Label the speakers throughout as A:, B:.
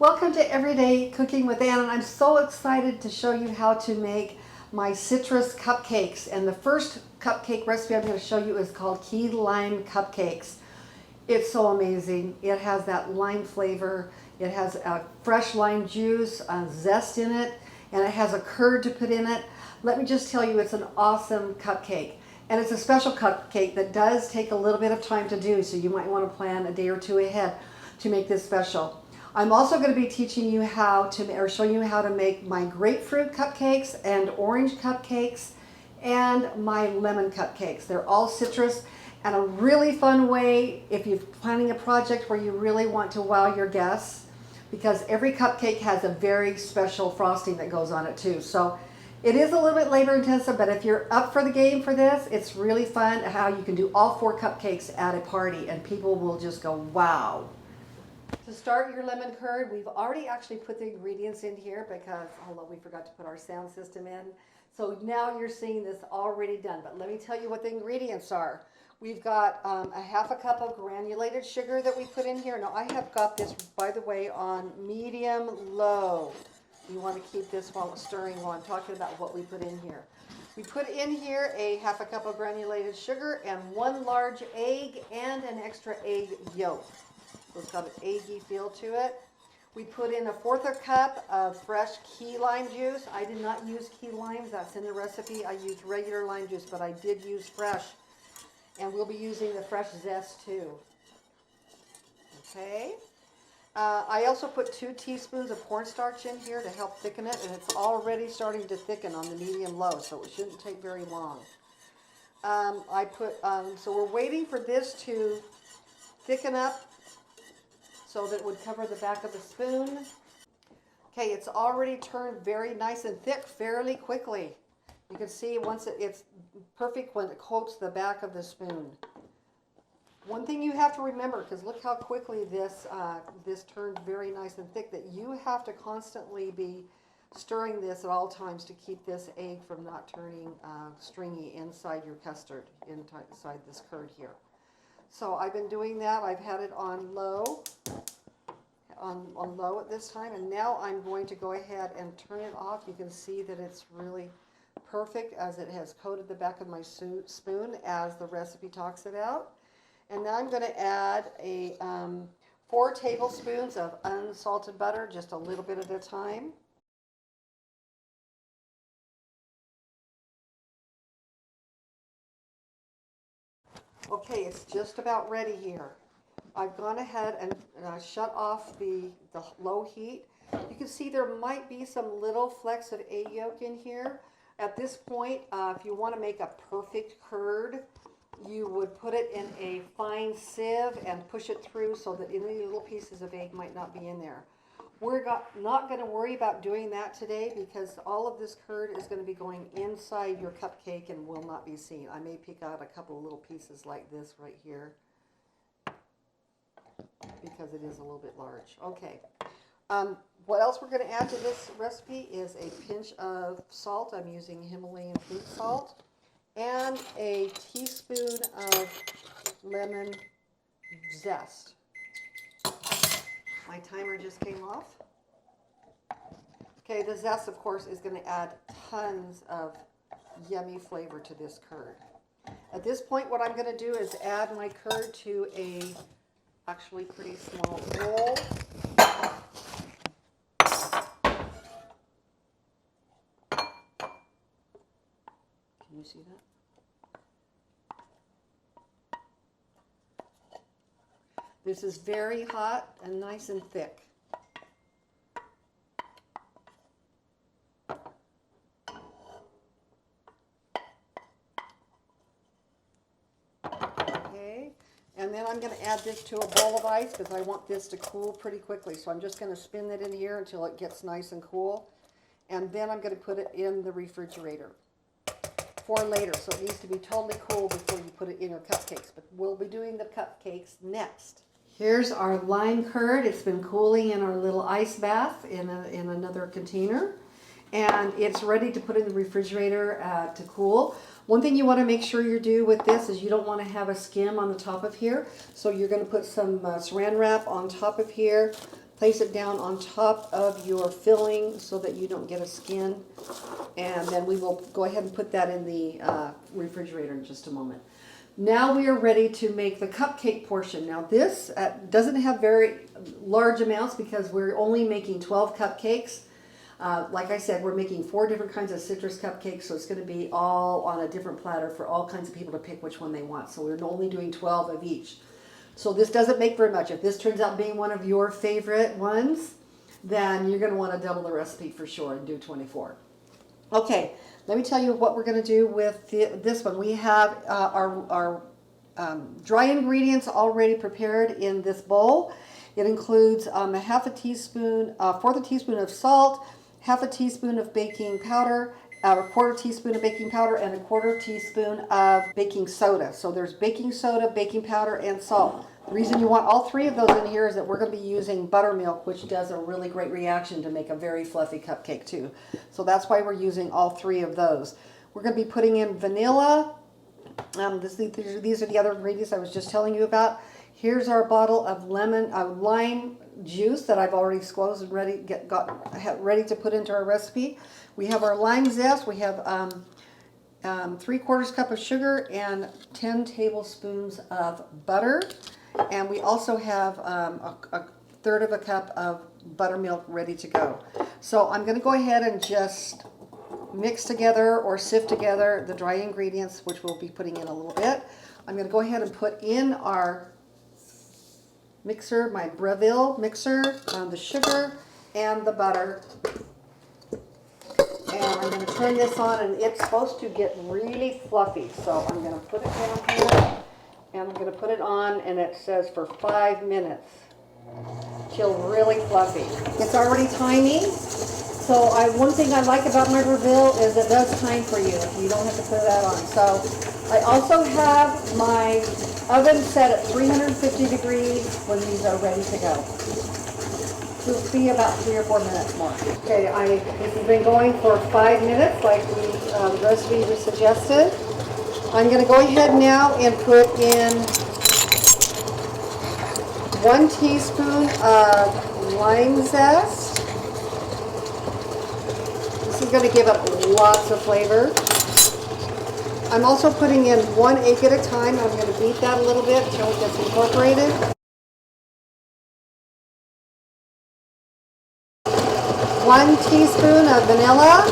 A: Welcome to Everyday Cooking with Ann, and I'm so excited to show you how to make my citrus cupcakes. And the first cupcake recipe I'm going to show you is called key lime cupcakes. It's so amazing. It has that lime flavor. It has fresh lime juice, zest in it, and it has a curd to put in it. Let me just tell you, it's an awesome cupcake. And it's a special cupcake that does take a little bit of time to do, so you might want to plan a day or two ahead to make this special. I'm also going to be teaching you how to, or showing you how to make my grapefruit cupcakes and orange cupcakes and my lemon cupcakes. They're all citrus and a really fun way if you're planning a project where you really want to wow your guests, because every cupcake has a very special frosting that goes on it too. So it is a little bit labor intensive, but if you're up for the game for this, it's really fun how you can do all 4 cupcakes at a party and people will just go, wow. To start your lemon curd, we've already actually put the ingredients in here because, hold on, we forgot to put our sound system in. So now you're seeing this already done, but let me tell you what the ingredients are. We've got a half a cup of granulated sugar that we put in here. Now I have got this, by the way, on medium low. You want to keep this while it's stirring while I'm talking about what we put in here. We put in here a half a cup of granulated sugar and 1 large egg and an extra egg yolk. So it's got an eggy feel to it. We put in 1/4 cup of fresh key lime juice. I did not use key limes, that's in the recipe. I used regular lime juice, but I did use fresh. And we'll be using the fresh zest too. Okay. I also put 2 teaspoons of cornstarch in here to help thicken it, and it's already starting to thicken on the medium low, so it shouldn't take very long. So we're waiting for this to thicken up so that it would cover the back of the spoon. Okay, it's already turned very nice and thick fairly quickly. You can see once it's perfect when it coats the back of the spoon. One thing you have to remember, because look how quickly this turned very nice and thick, that you have to constantly be stirring this at all times to keep this egg from not turning stringy inside your custard, inside this curd here. So I've been doing that. I've had it on low, on low at this time, and now I'm going to go ahead and turn it off. You can see that it's really perfect as it has coated the back of my spoon as the recipe talks about. And now I'm going to add 4 tablespoons of unsalted butter, just a little bit at a time. Okay, it's just about ready here. I've gone ahead and shut off the low heat. You can see there might be some little flecks of egg yolk in here. At this point, if you want to make a perfect curd, you would put it in a fine sieve and push it through so that any little pieces of egg might not be in there. We're not going to worry about doing that today because all of this curd is going to be going inside your cupcake and will not be seen. I may pick out a couple of little pieces like this right here because it is a little bit large. Okay. What else we're going to add to this recipe is a pinch of salt. I'm using Himalayan pink salt and a teaspoon of lemon zest. My timer just came off. Okay, the zest, of course, is going to add tons of yummy flavor to this curd. At this point, what I'm going to do is add my curd to a actually pretty small bowl. Can you see that? This is very hot and nice and thick. Okay, and then I'm going to add this to a bowl of ice because I want this to cool pretty quickly. So I'm just going to spin it in here until it gets nice and cool. And then I'm going to put it in the refrigerator for later. So it needs to be totally cool before you put it in your cupcakes. But we'll be doing the cupcakes next. Here's our lime curd. It's been cooling in our little ice bath in another container. And it's ready to put in the refrigerator to cool. One thing you want to make sure you do with this is you don't want to have a skim on the top of here. So you're going to put some saran wrap on top of here. Place it down on top of your filling so that you don't get a skin. And then we will go ahead and put that in the refrigerator in just a moment. Now we are ready to make the cupcake portion. Now this doesn't have very large amounts because we're only making 12 cupcakes. Like I said, we're making 4 different kinds of citrus cupcakes, so it's going to be all on a different platter for all kinds of people to pick which one they want. So we're only doing 12 of each. So this doesn't make very much. If this turns out being one of your favorite ones, then you're going to want to double the recipe for sure and do 24. Okay, let me tell you what we're going to do with this one. We have our dry ingredients already prepared in this bowl. It includes a half a teaspoon, fourth a teaspoon of salt, half a teaspoon of baking powder, a quarter teaspoon of baking powder, and a quarter teaspoon of baking soda. So there's baking soda, baking powder, and salt. The reason you want all 3 of those in here is that we're going to be using buttermilk, which does a really great reaction to make a very fluffy cupcake too. So that's why we're using all 3 of those. We're going to be putting in vanilla. These are the other ingredients I was just telling you about. Here's our bottle of lime juice that I've already squeezed and ready to put into our recipe. We have our lime zest. We have 3/4 cup of sugar and 10 tablespoons of butter. And we also have a third of a cup of buttermilk ready to go. So I'm going to go ahead and just mix together or sift together the dry ingredients, which we'll be putting in a little bit. I'm going to go ahead and put in our mixer, my Breville mixer, the sugar and the butter. And I'm going to turn this on, and it's supposed to get really fluffy. So I'm going to put it down here, and I'm going to put it on, and it says for 5 minutes till really fluffy. It's already timing. So one thing I like about my Breville is it does time for you. You don't have to put that on. So I also have my oven set at 350 degrees when these are ready to go. You'll see about 3 or 4 minutes more. Okay, this has been going for 5 minutes like the recipe was suggested. I'm going to go ahead now and put in 1 teaspoon of lime zest. This is going to give it lots of flavor. I'm also putting in 1 egg at a time. I'm going to beat that a little bit until it gets incorporated. 1 teaspoon of vanilla.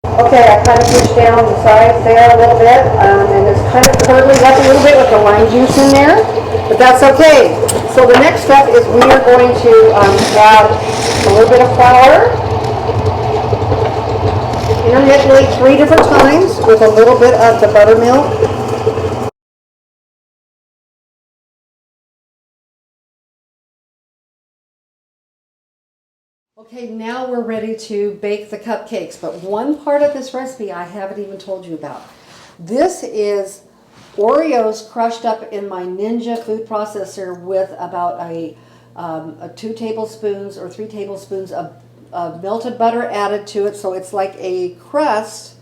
A: Okay, I kind of pushed down the sides there a little bit, and it's kind of curdling up a little bit with the lime juice in there, but that's okay. So the next step is we are going to add a little bit of flour, intermittently 3 different times with a little bit of the buttermilk. Okay, now we're ready to bake the cupcakes, but one part of this recipe I haven't even told you about. This is Oreos crushed up in my Ninja food processor with about a 2 tablespoons or 3 tablespoons of melted butter added to it, so it's like a crust,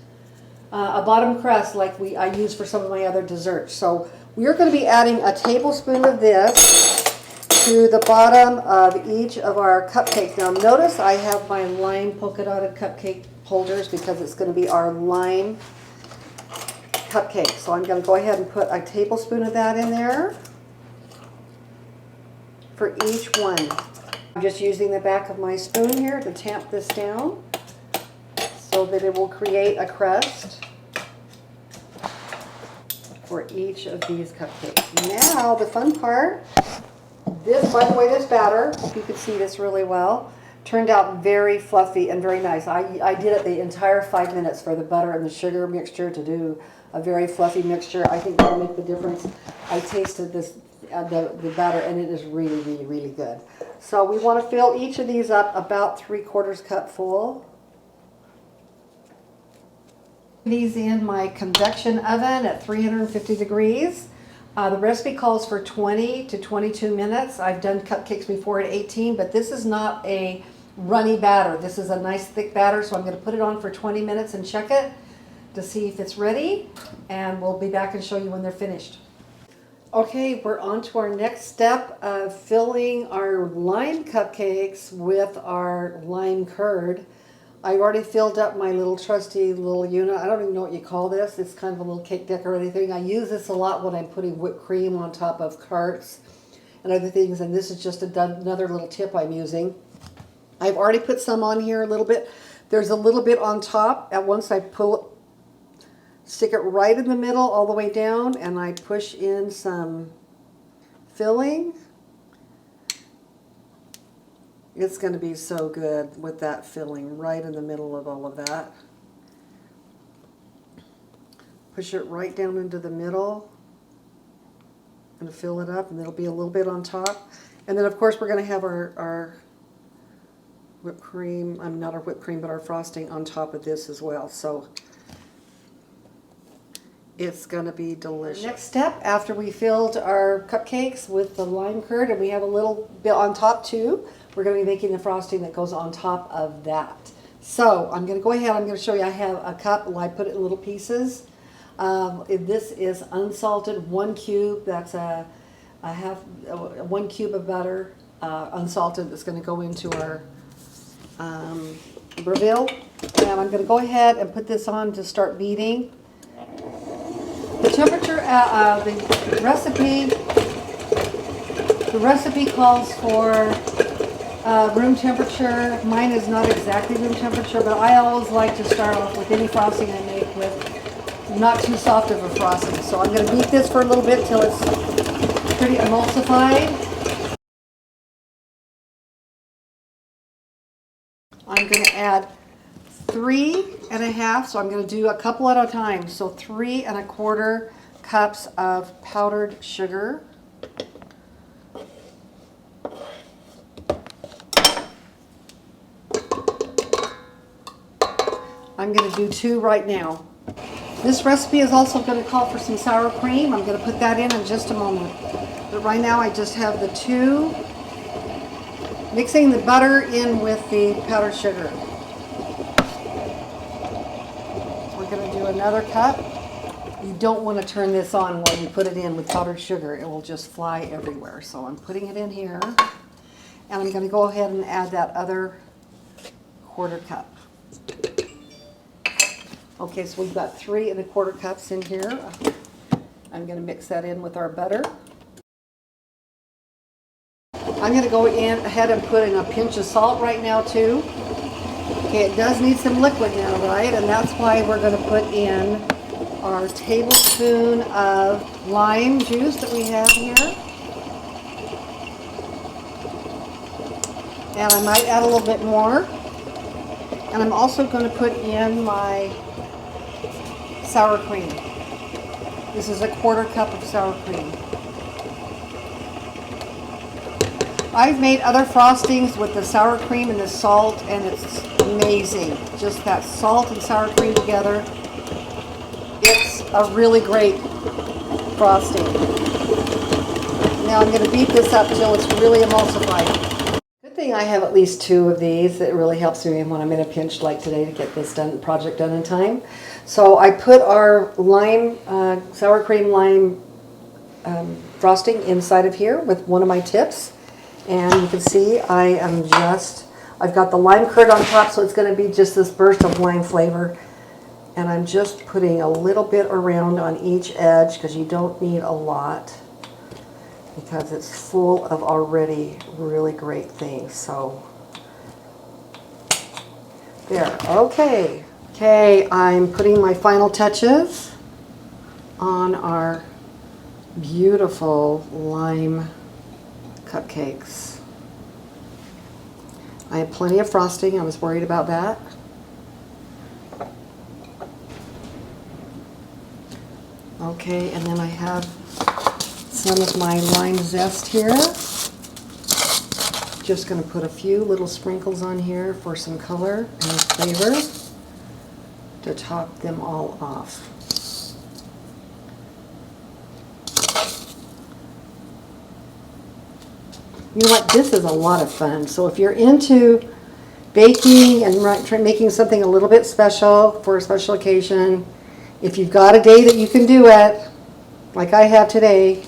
A: a bottom crust like I use for some of my other desserts. So we're going to be adding a tablespoon of this to the bottom of each of our cupcakes. Now notice I have my lime polka dotted cupcake holders because it's going to be our lime cupcake. So I'm going to go ahead and put a tablespoon of that in there for each one. I'm just using the back of my spoon here to tamp this down so that it will create a crust for each of these cupcakes. Now the fun part. This, by the way, this batter, if you can see this really well, turned out very fluffy and very nice. I did it the entire 5 minutes for the butter and the sugar mixture to do a very fluffy mixture. I think that'll make the difference. I tasted this, the batter, and it is really, really, really good. So we want to fill each of these up about 3/4 cup full. These in my convection oven at 350 degrees. The recipe calls for 20 to 22 minutes. I've done cupcakes before at 18, but this is not a runny batter. This is a nice thick batter, so I'm going to put it on for 20 minutes and check it to see if it's ready, and we'll be back and show you when they're finished. Okay, we're on to our next step of filling our lime cupcakes with our lime curd. I've already filled up my little trusty little unit. I don't even know what you call this. It's kind of a little cake decorating thing. I use this a lot when I'm putting whipped cream on top of carts and other things, and this is just another little tip I'm using. I've already put some on here a little bit. There's a little bit on top. At once I stick it right in the middle all the way down, and I push in some filling. It's going to be so good with that filling right in the middle of all of that. Push it right down into the middle and fill it up, and there'll be a little bit on top. And then of course we're going to have our whipped cream, not our whipped cream, but our frosting on top of this as well. So it's going to be delicious. Next step, after we filled our cupcakes with the lime curd, and we have a little bit on top too, we're going to be making the frosting that goes on top of that. So I'm going to go ahead, I'm going to show you, I have a cup, I put it in little pieces. This is unsalted, 1 cube, that's one cube of butter, unsalted, that's going to go into our Breville. And I'm going to go ahead and put this on to start beating. The temperature, the recipe calls for room temperature. Mine is not exactly room temperature, but I always like to start off with any frosting I make with not too soft of a frosting. So I'm going to beat this for a little bit till it's pretty emulsified. I'm going to add 3.5, so I'm going to do a couple at a time. So 3 1/4 cups of powdered sugar. I'm going to do 2 right now. This recipe is also going to call for some sour cream. I'm going to put that in just a moment. But right now I just have the 2, mixing the butter in with the powdered sugar. We're going to do another cup. You don't want to turn this on while you put it in with powdered sugar. It will just fly everywhere. So I'm putting it in here. And I'm going to go ahead and add that other 1/4 cup. Okay, so we've got 3 1/4 cups in here. I'm going to mix that in with our butter. I'm going to go ahead and put in a pinch of salt right now too. Okay, it does need some liquid now, right? And that's why we're going to put in our tablespoon of lime juice that we have here. And I might add a little bit more. And I'm also going to put in my sour cream. This is a 1/4 cup of sour cream. I've made other frostings with the sour cream and the salt, and it's amazing. Just that salt and sour cream together. It's a really great frosting. Now I'm going to beat this up till it's really emulsified. Good thing I have at least 2 of these. It really helps me when I'm in a pinch like today to get this project done in time. So I put our lime, sour cream lime frosting inside of here with one of my tips. And you can see I've got the lime curd on top, so it's going to be just this burst of lime flavor. And I'm just putting a little bit around on each edge because you don't need a lot, because it's full of already really great things. So there, okay. Okay, I'm putting my final touches on our beautiful lime cupcakes. I have plenty of frosting. I was worried about that. Okay, and then I have some of my lime zest here. Just going to put a few little sprinkles on here for some color and flavor to top them all off. You know what? This is a lot of fun. So if you're into baking and making something a little bit special for a special occasion, if you've got a day that you can do it, like I have today,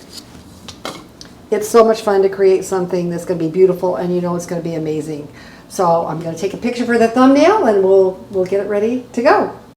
A: It's so much fun to create something that's going to be beautiful, and you know it's going to be amazing. So I'm going to take a picture for the thumbnail, and we'll get it ready to go.